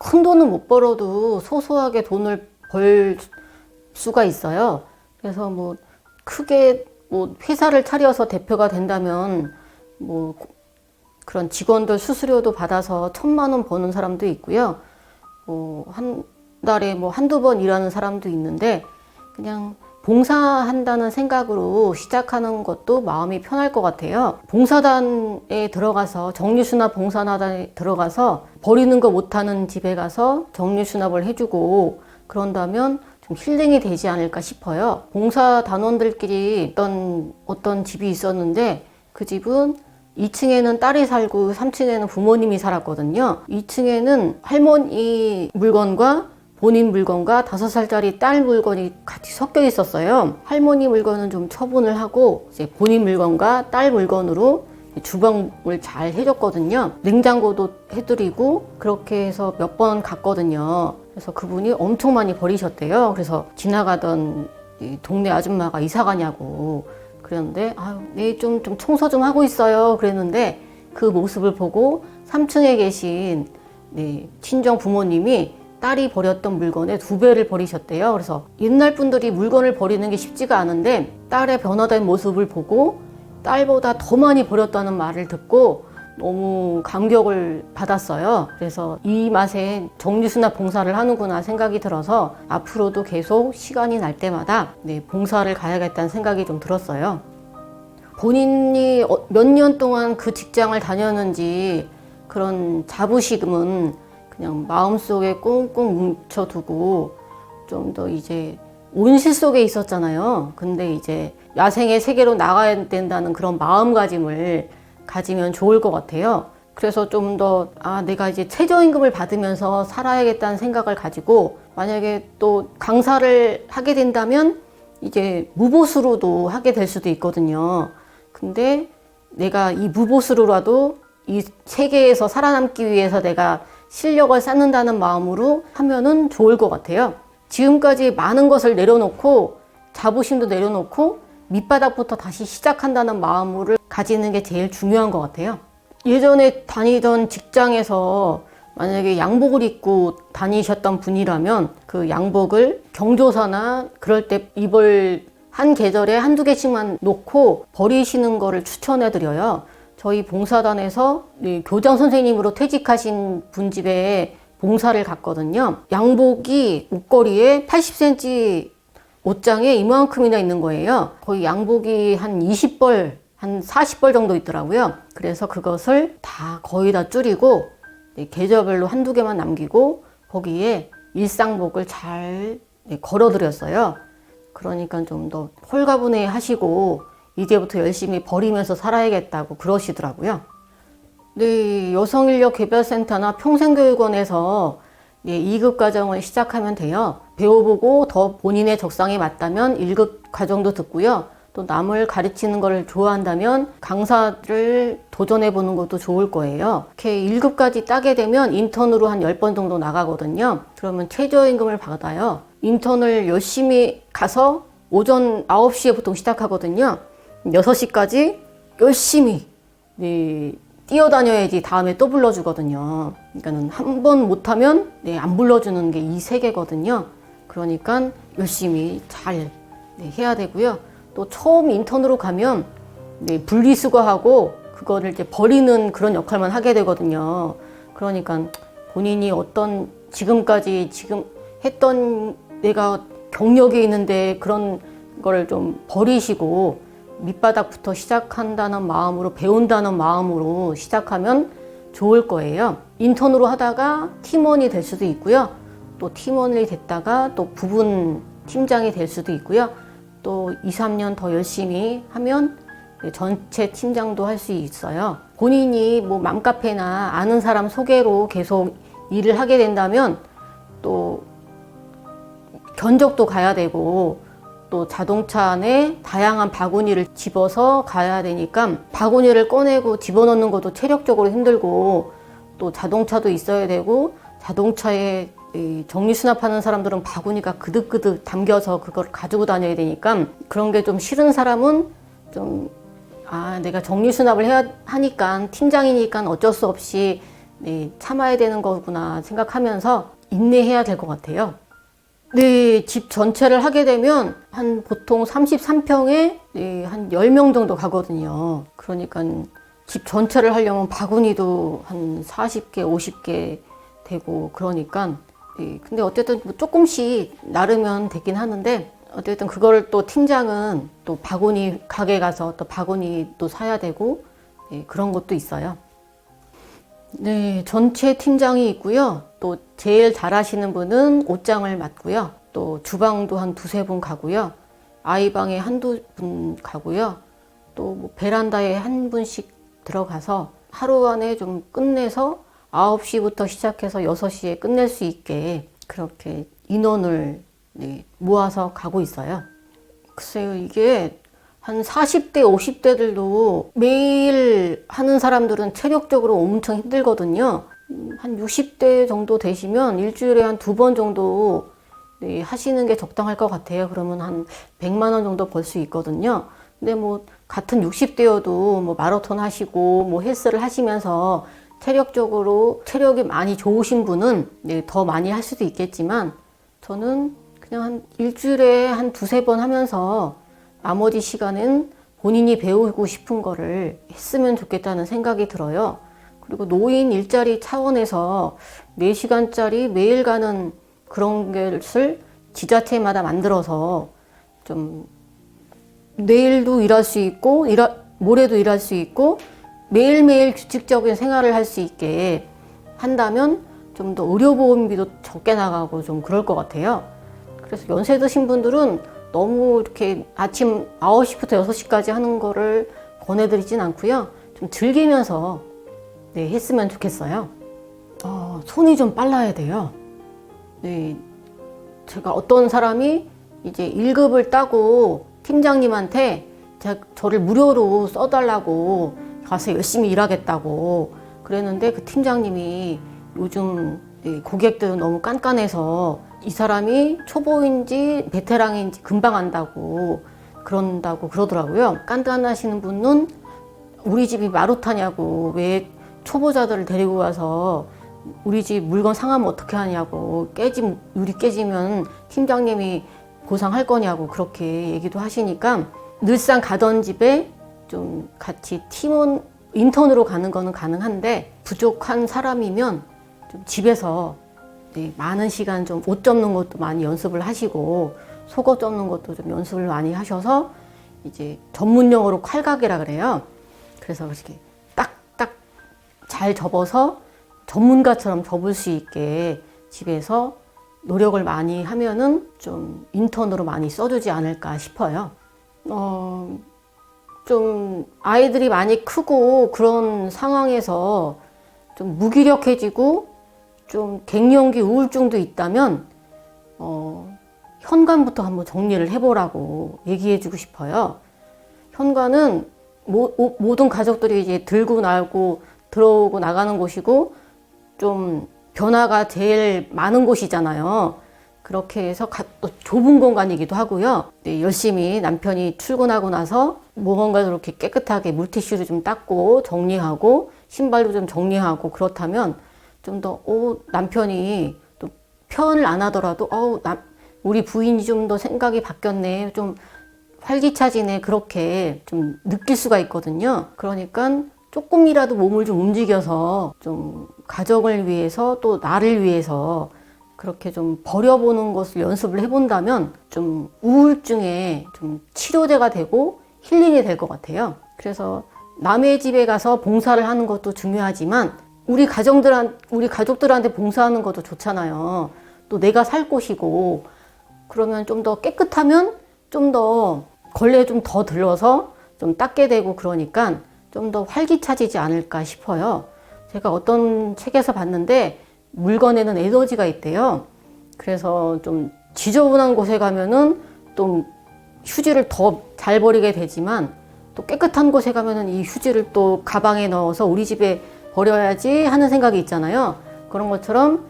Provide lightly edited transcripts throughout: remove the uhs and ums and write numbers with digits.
큰 돈은 못 벌어도 소소하게 돈을 벌 수가 있어요. 그래서 뭐 크게 뭐 회사를 차려서 대표가 된다면 뭐 그런 직원들 수수료도 받아서 1,000만 원 버는 사람도 있고요. 뭐 한 달에 뭐 한두 번 일하는 사람도 있는데 그냥 봉사한다는 생각으로 시작하는 것도 마음이 편할 것 같아요. 봉사단에 들어가서 정리수납 봉사단에 들어가서 버리는 거 못하는 집에 가서 정리수납을 해주고 그런다면 좀 힐링이 되지 않을까 싶어요. 봉사단원들끼리 어떤 집이 있었는데 그 집은 2층에는 딸이 살고 3층에는 부모님이 살았거든요. 2층에는 할머니 물건과 본인 물건과 5살짜리 딸 물건이 같이 섞여 있었어요. 할머니 물건은 좀 처분을 하고 이제 본인 물건과 딸 물건으로 주방을 잘 해줬거든요. 냉장고도 해드리고 그렇게 해서 몇 번 갔거든요. 그래서 그분이 엄청 많이 버리셨대요. 그래서 지나가던 이 동네 아줌마가 이사 가냐고 그랬는데 네, 좀 청소 좀 하고 있어요. 그랬는데 그 모습을 보고 3층에 계신 친정 부모님이 딸이 버렸던 물건의 2배를 버리셨대요. 그래서 옛날 분들이 물건을 버리는 게 쉽지가 않은데 딸의 변화된 모습을 보고 딸보다 더 많이 버렸다는 말을 듣고 너무 감격을 받았어요. 그래서 이 맛에 정리수납 봉사를 하는구나 생각이 들어서 앞으로도 계속 시간이 날 때마다 봉사를 가야겠다는 생각이 좀 들었어요. 본인이 몇 년 동안 그 직장을 다녔는지 그런 자부심은 그냥 마음속에 꽁꽁 뭉쳐두고 좀 더 이제 온실 속에 있었잖아요. 근데 이제 야생의 세계로 나가야 된다는 그런 마음가짐을 가지면 좋을 것 같아요. 그래서 좀 더 내가 이제 최저임금을 받으면서 살아야겠다는 생각을 가지고 만약에 또 강사를 하게 된다면 이제 무보수로도 하게 될 수도 있거든요. 근데 내가 이 무보수로라도 이 세계에서 살아남기 위해서 내가 실력을 쌓는다는 마음으로 하면은 좋을 것 같아요. 지금까지 많은 것을 내려놓고 자부심도 내려놓고 밑바닥부터 다시 시작한다는 마음을 가지는 게 제일 중요한 것 같아요. 예전에 다니던 직장에서 만약에 양복을 입고 다니셨던 분이라면 그 양복을 경조사나 그럴 때 입을 한 계절에 한두 개씩만 놓고 버리시는 거를 추천해 드려요. 저희 봉사단에서 교장 선생님으로 퇴직하신 분 집에 봉사를 갔거든요. 양복이 옷걸이에 80cm 옷장에 이만큼이나 있는 거예요. 거의 양복이 한 20벌, 한 40벌 정도 있더라고요. 그래서 그것을 거의 다 줄이고 계절별로 한두 개만 남기고 거기에 일상복을 잘 걸어드렸어요. 그러니까 좀 더 홀가분해 하시고 이제부터 열심히 버리면서 살아야겠다고 그러시더라고요. 여성인력개발센터나 평생교육원에서 2급 과정을 시작하면 돼요. 배워보고 더 본인의 적성에 맞다면 1급 과정도 듣고요. 또 남을 가르치는 걸 좋아한다면 강사를 도전해보는 것도 좋을 거예요. 이렇게 1급까지 따게 되면 인턴으로 한 10번 정도 나가거든요. 그러면 최저임금을 받아요. 인턴을 열심히 가서 오전 9시에 보통 시작하거든요. 6시까지 열심히 뛰어다녀야지 다음에 또 불러주거든요. 그러니까는 한 번 못하면 안 불러주는 게 이 세계거든요. 그러니까 열심히 잘 해야 되고요. 또 처음 인턴으로 가면 분리수거하고 그거를 이제 버리는 그런 역할만 하게 되거든요. 그러니까 본인이 지금까지 했던 내가 경력이 있는데 그런 거를 좀 버리시고 밑바닥부터 시작한다는 마음으로 배운다는 마음으로 시작하면 좋을 거예요. 인턴으로 하다가 팀원이 될 수도 있고요. 또 팀원이 됐다가 또 부분 팀장이 될 수도 있고요. 또 2, 3년 더 열심히 하면 전체 팀장도 할 수 있어요. 본인이 뭐 맘카페나 아는 사람 소개로 계속 일을 하게 된다면 또 견적도 가야 되고 또 자동차 안에 다양한 바구니를 집어서 가야 되니까 바구니를 꺼내고 집어넣는 것도 체력적으로 힘들고 또 자동차도 있어야 되고 자동차에 정리수납하는 사람들은 바구니가 그득그득 담겨서 그걸 가지고 다녀야 되니까 그런 게 좀 싫은 사람은 좀 내가 정리수납을 해야 하니까 팀장이니까 어쩔 수 없이 네, 참아야 되는 거구나 생각하면서 인내해야 될 것 같아요. 네, 집 전체를 하게 되면 한 보통 33평에 네, 한 10명 정도 가거든요. 그러니까 집 전체를 하려면 바구니도 한 40개, 50개 되고 그러니까 네, 근데 어쨌든 뭐 조금씩 나르면 되긴 하는데 어쨌든 그걸 또 팀장은 또 바구니 가게 가서 또 바구니 또 사야 되고 네, 그런 것도 있어요. 네, 전체 팀장이 있고요. 또 제일 잘하시는 분은 옷장을 맡고요. 또 주방도 한 두세 분 가고요. 아이방에 한두 분 가고요. 또 뭐 베란다에 한 분씩 들어가서 하루 안에 좀 끝내서 9시부터 시작해서 6시에 끝낼 수 있게 그렇게 인원을 네, 모아서 가고 있어요. 글쎄요, 이게 한 40대, 50대들도 매일 하는 사람들은 체력적으로 엄청 힘들거든요. 한 60대 정도 되시면 일주일에 한 2번 정도 네, 하시는 게 적당할 것 같아요. 그러면 한 100만 원 정도 벌 수 있거든요. 근데 뭐 같은 60대여도 뭐 마라톤 하시고 뭐 헬스를 하시면서 체력적으로 체력이 많이 좋으신 분은 네, 더 많이 할 수도 있겠지만 저는 그냥 한 일주일에 한 2-3번 하면서 나머지 시간은 본인이 배우고 싶은 거를 했으면 좋겠다는 생각이 들어요. 그리고 노인 일자리 차원에서 4시간짜리 매일 가는 그런 것을 지자체마다 만들어서 좀 내일도 일할 수 있고 모레도 일할 수 있고 매일매일 규칙적인 생활을 할 수 있게 한다면 좀 더 의료보험비도 적게 나가고 좀 그럴 것 같아요. 그래서 연세 드신 분들은 너무 이렇게 아침 9시부터 6시까지 하는 거를 권해드리진 않고요. 좀 즐기면서 네, 했으면 좋겠어요. 손이 좀 빨라야 돼요. 네, 제가 어떤 사람이 이제 1급을 따고 팀장님한테 저를 무료로 써달라고 가서 열심히 일하겠다고 그랬는데 그 팀장님이 요즘 고객들은 너무 깐깐해서 이 사람이 초보인지 베테랑인지 금방 안다고 그런다고 그러더라고요. 깐깐하시는 분은 우리 집이 마루타냐고 왜 초보자들을 데리고 와서 우리 집 물건 상하면 어떻게 하냐고 유리 깨지면 팀장님이 보상할 거냐고 그렇게 얘기도 하시니까 늘상 가던 집에 좀 같이 팀원 인턴으로 가는 거는 가능한데 부족한 사람이면 좀 집에서 네, 많은 시간 좀 옷 접는 것도 많이 연습을 하시고 속옷 접는 것도 좀 연습을 많이 하셔서 이제 전문 용어로 칼각이라 그래요. 그래서 이렇게 딱딱 잘 접어서 전문가처럼 접을 수 있게 집에서 노력을 많이 하면은 좀 인턴으로 많이 써주지 않을까 싶어요. 좀 아이들이 많이 크고 그런 상황에서 좀 무기력해지고 좀 갱년기 우울증도 있다면 현관부터 한번 정리를 해보라고 얘기해주고 싶어요. 현관은 모든 가족들이 이제 들고 나오고 들어오고 나가는 곳이고 좀 변화가 제일 많은 곳이잖아요. 그렇게 해서 좁은 공간이기도 하고요. 네, 열심히 남편이 출근하고 나서 무언가 이렇게 깨끗하게 물티슈를 좀 닦고 정리하고 신발도 좀 정리하고 그렇다면 좀 더 남편이 또 표현을 안 하더라도 우리 부인이 좀 더 생각이 바뀌었네, 좀 활기차지네, 그렇게 좀 느낄 수가 있거든요. 그러니까 조금이라도 몸을 좀 움직여서 좀 가족을 위해서 또 나를 위해서 그렇게 좀 버려보는 것을 연습을 해본다면 좀 우울증에 좀 치료제가 되고 힐링이 될 것 같아요. 그래서 남의 집에 가서 봉사를 하는 것도 중요하지만 우리 가족들한테 봉사하는 것도 좋잖아요. 또 내가 살 곳이고 그러면 좀 더 깨끗하면 좀 더 걸레 좀 더 들러서 좀 닦게 되고 그러니까 좀 더 활기차지지 않을까 싶어요. 제가 어떤 책에서 봤는데 물건에는 에너지가 있대요. 그래서 좀 지저분한 곳에 가면은 또 휴지를 더 잘 버리게 되지만 또 깨끗한 곳에 가면은 이 휴지를 또 가방에 넣어서 우리 집에 버려야지 하는 생각이 있잖아요. 그런 것처럼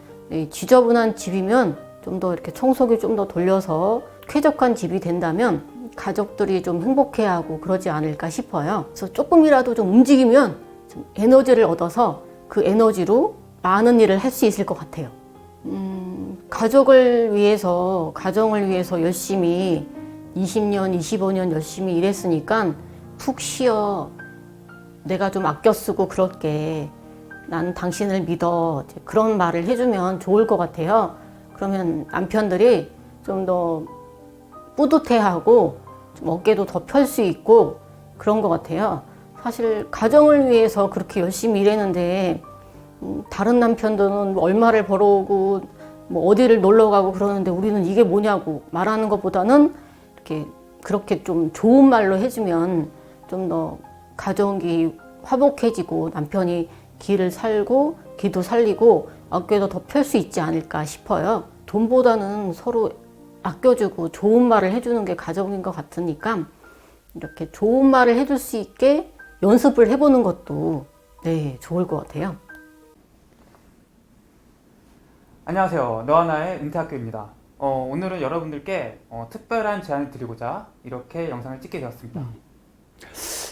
지저분한 집이면 좀 더 이렇게 청소기 좀 더 돌려서 쾌적한 집이 된다면 가족들이 좀 행복해하고 그러지 않을까 싶어요. 그래서 조금이라도 좀 움직이면 좀 에너지를 얻어서 그 에너지로 많은 일을 할 수 있을 것 같아요. 가정을 위해서 열심히 20년, 25년 열심히 일했으니까 푹 쉬어. 내가 좀 아껴 쓰고 그럴게. 난 당신을 믿어. 그런 말을 해주면 좋을 것 같아요. 그러면 남편들이 좀 더 뿌듯해하고 좀 어깨도 더 펼 수 있고 그런 것 같아요. 사실 가정을 위해서 그렇게 열심히 일했는데 다른 남편들은 얼마를 벌어오고 뭐 어디를 놀러 가고 그러는데 우리는 이게 뭐냐고 말하는 것보다는 이렇게 그렇게 좀 좋은 말로 해주면 좀 더 가정이 화목해지고 남편이 기를 살고 기도 살리고 어깨도 더 펼 수 있지 않을까 싶어요. 돈보다는 서로 아껴주고 좋은 말을 해주는 게 가정인 것 같으니까 이렇게 좋은 말을 해줄 수 있게 연습을 해보는 것도 네, 좋을 것 같아요. 안녕하세요. 너하나의 은퇴학교입니다. 오늘은 여러분들께 특별한 제안을 드리고자 이렇게 영상을 찍게 되었습니다.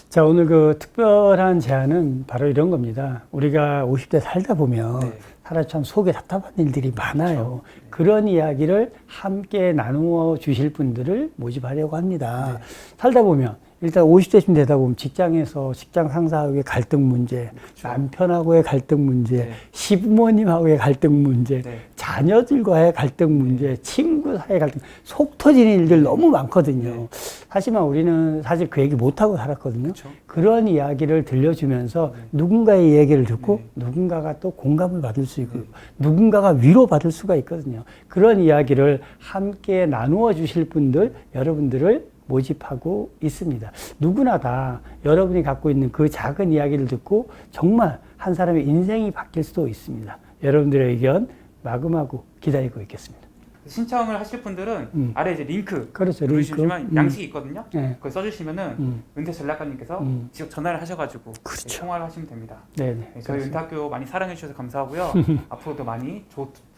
자, 오늘 그 특별한 제안은 바로 이런 겁니다. 우리가 50대 살다 보면 네. 사실 참 속에 답답한 일들이 많아요. 그런 이야기를 함께 나누어 주실 분들을 모집하려고 합니다. 네. 살다 보면 일단 50대쯤 되다 보면 직장에서 직장 상사하고의 갈등 문제, 그렇죠. 남편하고의 갈등 문제, 네. 시부모님하고의 갈등 문제, 네. 자녀들과의 갈등 문제, 친구 사이의 갈등, 속 터지는 일들 너무 많거든요. 네. 하지만 우리는 사실 그 얘기 못하고 살았거든요. 그렇죠. 그런 이야기를 들려주면서 누군가의 얘기를 듣고 네. 누군가가 또 공감을 받을 수 있고 네. 누군가가 위로받을 수가 있거든요. 그런 이야기를 함께 나누어 주실 분들, 여러분들을 모집하고 있습니다. 누구나 다 여러분이 갖고 있는 그 작은 이야기를 듣고 정말 한 사람의 인생이 바뀔 수도 있습니다. 여러분들의 의견 마구마구 기다리고 있겠습니다. 신청을 하실 분들은 아래 이제 링크 그렇죠, 누르시면 링크. 양식이 있거든요. 네. 그걸 써주시면은 은퇴 전략가님께서 직접 전화를 하셔가지고 그렇죠. 통화를 하시면 됩니다. 네네. 네, 저희 그렇습니다. 은퇴학교 많이 사랑해 주셔서 감사하고요. 앞으로도 많이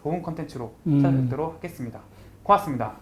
좋은 컨텐츠로 음. 찾아뵙도록 하겠습니다. 고맙습니다.